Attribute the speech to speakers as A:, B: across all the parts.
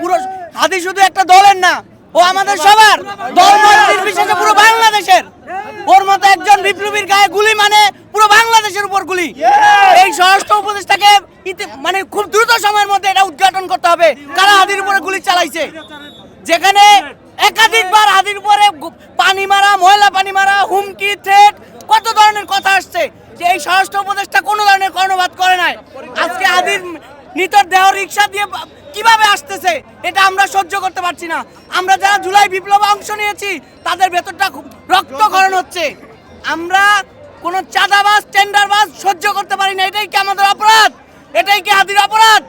A: পুরো হাদি শুধু একটা দলের না, ও আমাদের সবার, দল মত নির্বিশেষে পুরো বাংলাদেশের। ওর মতো একজন বিপ্লবীর গায়ে গুলি মানে পুরো বাংলাদেশের উপর গুলি। এই স্বরাষ্ট্র উপদেষ্টাকে মানে খুব দ্রুত সময়ের মধ্যে এটা উদ্ঘাটন করতে হবে, কারা হাদির উপরে গুলি চালাইছে। যেখানে একাধিকবার হাদির উপরে পানি মারা, ময়লা পানি মারা, হুমকি, থ্রেট, কত ধরনের কথা আসছে, যে এই স্বরাষ্ট্র উপদেষ্টা কোনো ধরনের কর্ণপাত করে নাই। আজকে হাদির নিতর দেহ রিক্সা দিয়ে কিভাবে আসতেছে, এটা আমরা সহ্য করতে পারছি না। আমরা যারা জুলাই বিপ্লবে অংশ নিয়েছি তাদের ভেতরটা খুব রক্তক্ষরণ হচ্ছে। আমরা কোনো চাঁদাবাজ, টেন্ডারবাজ সহ্য করতে পারি না। এটাই কি আমাদের অপরাধ? এটাই কি হাদির অপরাধ?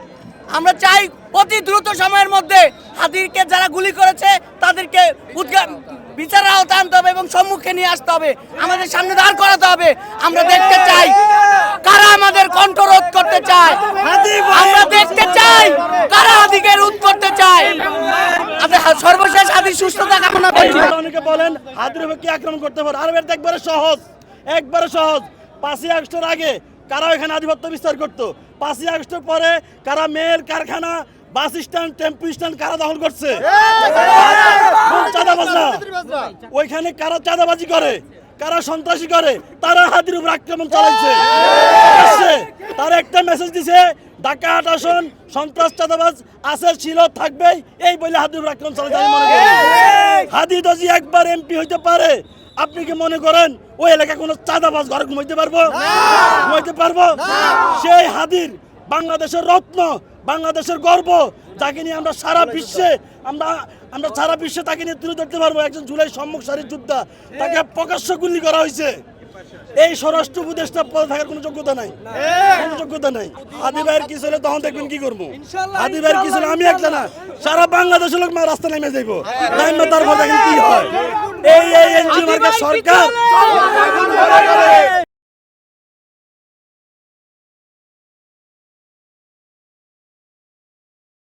A: আমরা চাই অতি দ্রুত সময়ের মধ্যে হাদিরকে যারা গুলি করেছে তাদেরকে বিচারের আওতায় আনতে হবে এবং সম্মুখে নিয়ে আসতে হবে, আমাদের সামনে দাঁড় করাতে হবে। আমরা দেখতে চাই কারা আমাদের কণ্ঠ রোধ করতে চায়, আমরা দেখতে চাই কারা হাদিকে রোধ করতে চায়। সর্বশেষ হাদির সুস্থতা কামনা করছি।
B: অনেকে বলেন হাদির উপর কি আক্রমণ করতে পারে, আর এটা একবারে সহজ, একবারে সহজ। 5ই আগস্টের আগে কারা এখানে আধিপত্য বিস্তার করতো, 5ই আগস্টের পরে কারা মেল কারখানা, বাস স্ট্যান্ড, টেম্পু স্ট্যান্ড কারা দখল করছে? চাঁদাবাজরা। ওইখানে কারা চাঁদাবাজি করে, কারা সন্ত্রাসী করে, তারা হাদির উপর আক্রমণ চালাইছে। তারা একটা মেসেজ দিছে, ঢাকা 8 আসন সন্ত্রাস চাঁদাবাজ আছে, ছিল, থাকবেই, এই বলে হাদির উপর আক্রমণ চালাইছে। আমি মনে করি হাদি যদি একবার এমপি হইতে পারে, আপনি কি মনে করেন ওই এলাকায় কোনো চাঁদাবাজ ঘরে ঘুমাইতে পারবো? ঘুমাইতে পারবো? সেই হাদির বাংলাদেশের রত্ন, বাংলাদেশের গর্ব, যাকে নিয়ে আমরা সারা বিশ্বে আমরা সারা বিশ্বে তাকে নিয়ে তুলে ধরতে পারবো। একজন জুলাই সম্মুখ সারির যোদ্ধা, তাকে প্রকাশ্য গুলি করা হয়েছে। এই স্বরাষ্ট্র উপদেষ্টা পদে থাকার কোনো যোগ্যতা নাই, কোনো যোগ্যতা নাই। হাদি ভাইয়ের কিছু হলে তখন দেখবেন কি করবো। হাদি ভাইয়ের কিছু হলে আমি একটা না, সারা বাংলাদেশের লোক রাস্তা নেমে যাইবো। তারপর দেখেন কি হয়। এই সরকার